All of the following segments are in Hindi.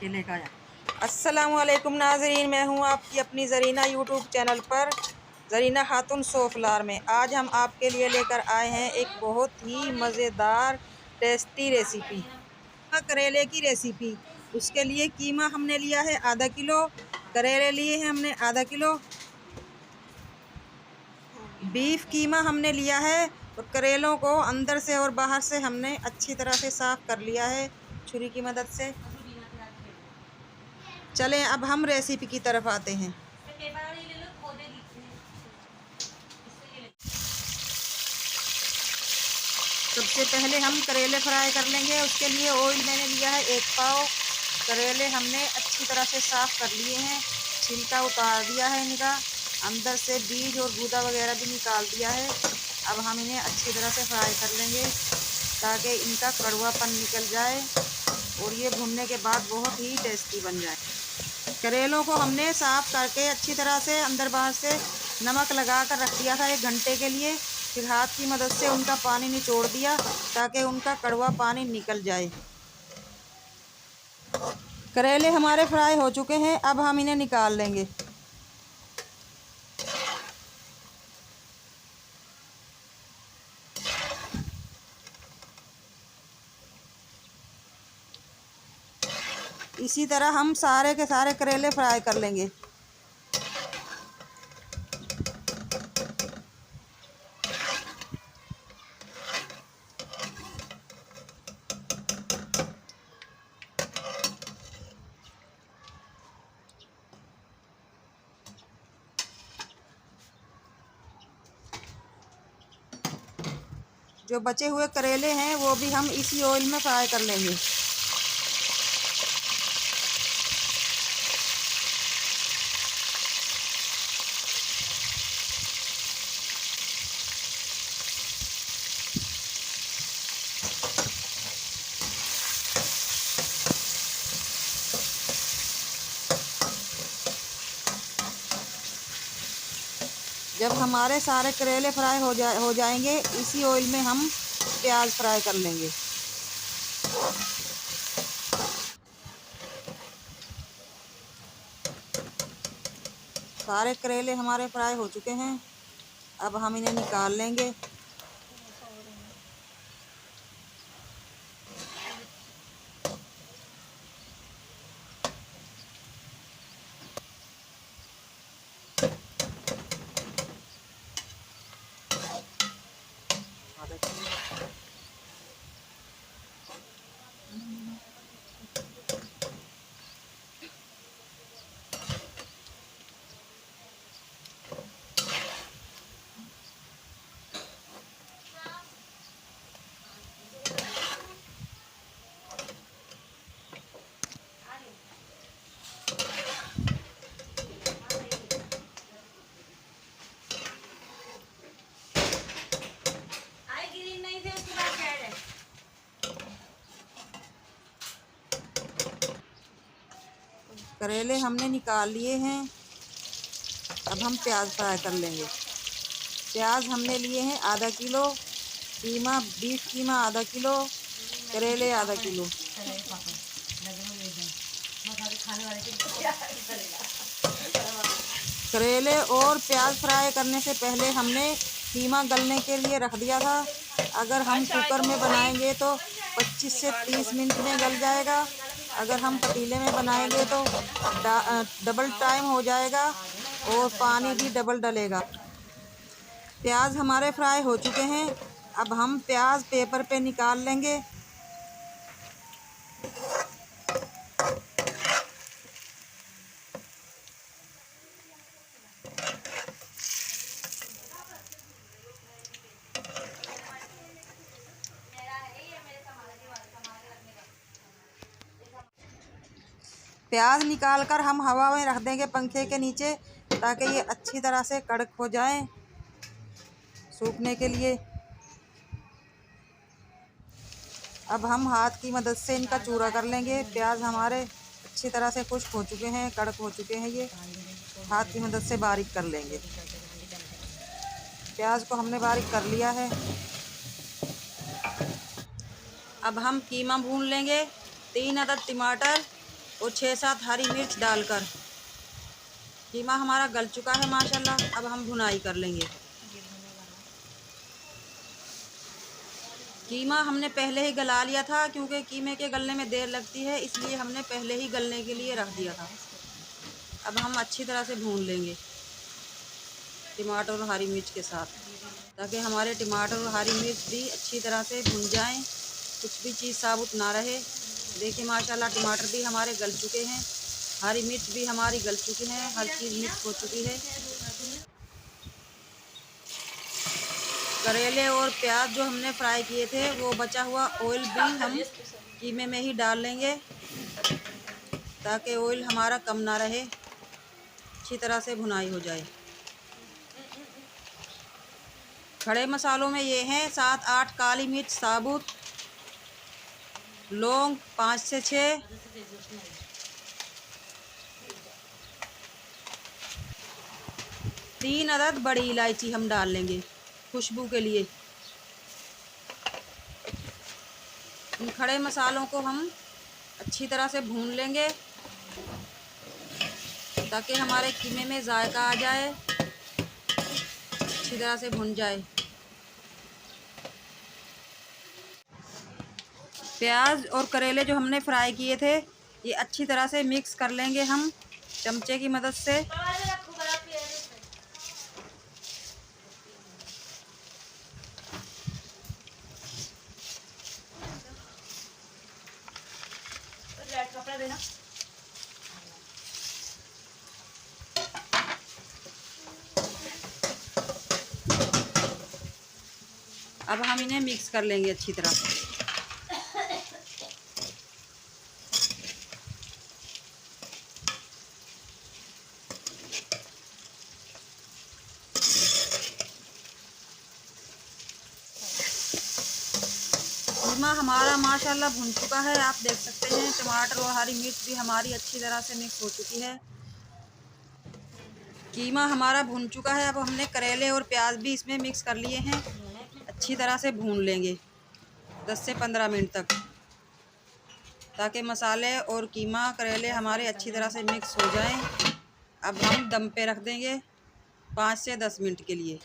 के लेकर आया। अस्सलामुअलैकुम नाज़रीन, मैं हूं आपकी अपनी ज़रीना यूट्यूब चैनल पर ज़रीना खातून सोफलार में। आज हम आपके लिए लेकर आए हैं एक बहुत ही मज़ेदार टेस्टी रेसिपी, करेले की रेसिपी। उसके लिए कीमा हमने लिया है आधा किलो, करेले लिए हैं हमने आधा किलो, बीफ कीमा हमने लिया है और करेलों को अंदर से और बाहर से हमने अच्छी तरह से साफ़ कर लिया है छुरी की मदद से। चलें अब हम रेसिपी की तरफ आते हैं। सबसे पहले हम करेले फ्राई कर लेंगे। उसके लिए ऑयल मैंने लिया है 1 पाव। करेले हमने अच्छी तरह से साफ़ कर लिए हैं, छिलका उतार दिया है इनका, अंदर से बीज और गूदा वगैरह भी निकाल दिया है। अब हम इन्हें अच्छी तरह से फ्राई कर लेंगे ताकि इनका कड़वापन निकल जाए और ये भुनने के बाद बहुत ही टेस्टी बन जाए। करेलों को हमने साफ़ करके अच्छी तरह से अंदर बाहर से नमक लगा कर रख दिया था 1 घंटे के लिए। फिर हाथ की मदद से उनका पानी निचोड़ दिया ताकि उनका कड़वा पानी निकल जाए। करेले हमारे फ्राई हो चुके हैं, अब हम इन्हें निकाल लेंगे। इसी तरह हम सारे के सारे करेले फ्राई कर लेंगे। जो बचे हुए करेले हैं वो भी हम इसी ऑयल में फ्राई कर लेंगे। जब हमारे सारे करेले फ्राई हो जाएंगे, इसी ऑयल में हम प्याज फ्राई कर लेंगे। सारे करेले हमारे फ्राई हो चुके हैं, अब हम इन्हें निकाल लेंगे। करेले हमने निकाल लिए हैं, अब हम प्याज फ्राई कर लेंगे। प्याज हमने लिए हैं आधा किलो, कीमा बीफ कीमा आधा किलो, करेले आधा किलो। करेले और प्याज फ्राई करने से पहले हमने कीमा गलने के लिए रख दिया था। अगर हम कुकर में बनाएंगे तो 25 से 30 मिनट में गल जाएगा। अगर हम पतीले में बनाएंगे तो डबल टाइम हो जाएगा और पानी भी डबल डलेगा। प्याज हमारे फ्राई हो चुके हैं, अब हम प्याज पेपर पे निकाल लेंगे। प्याज निकालकर हम हवा में रख देंगे पंखे के नीचे ताकि ये अच्छी तरह से कड़क हो जाएं सूखने के लिए। अब हम हाथ की मदद से इनका चूरा कर लेंगे। प्याज हमारे अच्छी तरह से खुश्क हो चुके हैं, कड़क हो चुके हैं, ये हाथ की मदद से बारीक कर लेंगे। प्याज को हमने बारीक कर लिया है। अब हम कीमा भून लेंगे। 3 अदद टमाटर, और 6-7 हरी मिर्च डालकर। कीमा हमारा गल चुका है माशाल्लाह। अब हम भुनाई कर लेंगे। कीमा हमने पहले ही गला लिया था, क्योंकि कीमे के गलने में देर लगती है, इसलिए हमने पहले ही गलने के लिए रख दिया था। अब हम अच्छी तरह से भून लेंगे टमाटर और हरी मिर्च के साथ, ताकि हमारे टमाटर और हरी मिर्च भी अच्छी तरह से भुन जाएं, कुछ भी चीज़ साबुत ना रहे। देखिए माशाल्लाह टमाटर भी हमारे गल चुके हैं, हरी मिर्च भी हमारी गल चुकी है, हर चीज़ मिक्स हो चुकी है। करेले और प्याज जो हमने फ्राई किए थे, वो बचा हुआ ऑयल भी हम कीमे में ही डाल लेंगे, ताकि ऑयल हमारा कम ना रहे, अच्छी तरह से भुनाई हो जाए। खड़े मसालों में ये हैं 7-8 काली मिर्च साबुत, लौंग 5 से 6, तीन अदद बड़ी इलायची हम डाल लेंगे खुशबू के लिए। इन खड़े मसालों को हम अच्छी तरह से भून लेंगे, ताकि हमारे कीमे में जायका आ जाए, अच्छी तरह से भुन जाए। प्याज और करेले जो हमने फ्राई किए थे, ये अच्छी तरह से मिक्स कर लेंगे हम चमचे की मदद से। कपड़ा देना। अब हम इन्हें मिक्स कर लेंगे अच्छी तरह से। कीमा हमारा माशाल्लाह भुन चुका है, आप देख सकते हैं। टमाटर और हरी मिर्च भी हमारी अच्छी तरह से मिक्स हो चुकी है। कीमा हमारा भुन चुका है। अब हमने करेले और प्याज भी इसमें मिक्स कर लिए हैं, अच्छी तरह से भून लेंगे 10 से 15 मिनट तक, ताकि मसाले और कीमा करेले हमारे अच्छी तरह से मिक्स हो जाएं। अब हम दम पे रख देंगे 5 से 10 मिनट के लिए।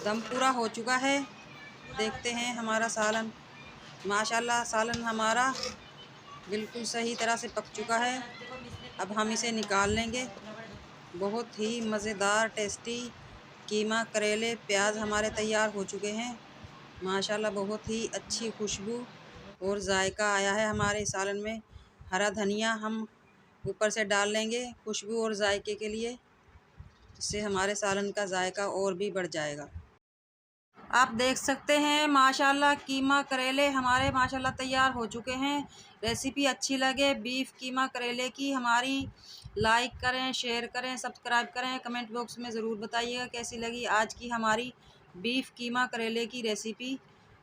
दम पूरा हो चुका है, देखते हैं हमारा सालन। माशाल्लाह सालन हमारा बिल्कुल सही तरह से पक चुका है। अब हम इसे निकाल लेंगे। बहुत ही मज़ेदार टेस्टी कीमा करेले प्याज हमारे तैयार हो चुके हैं। माशाल्लाह बहुत ही अच्छी खुशबू और जायका आया है हमारे सालन में। हरा धनिया हम ऊपर से डाल लेंगे खुशबू और जायके के लिए, इससे हमारे सालन का जायका और भी बढ़ जाएगा। आप देख सकते हैं माशाल्लाह कीमा करेले हमारे माशाल्लाह तैयार हो चुके हैं। रेसिपी अच्छी लगे बीफ कीमा करेले की हमारी, लाइक करें, शेयर करें, सब्सक्राइब करें, कमेंट बॉक्स में ज़रूर बताइएगा कैसी लगी आज की हमारी बीफ कीमा करेले की रेसिपी।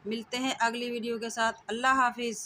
मिलते हैं अगली वीडियो के साथ। अल्लाह हाफिज़।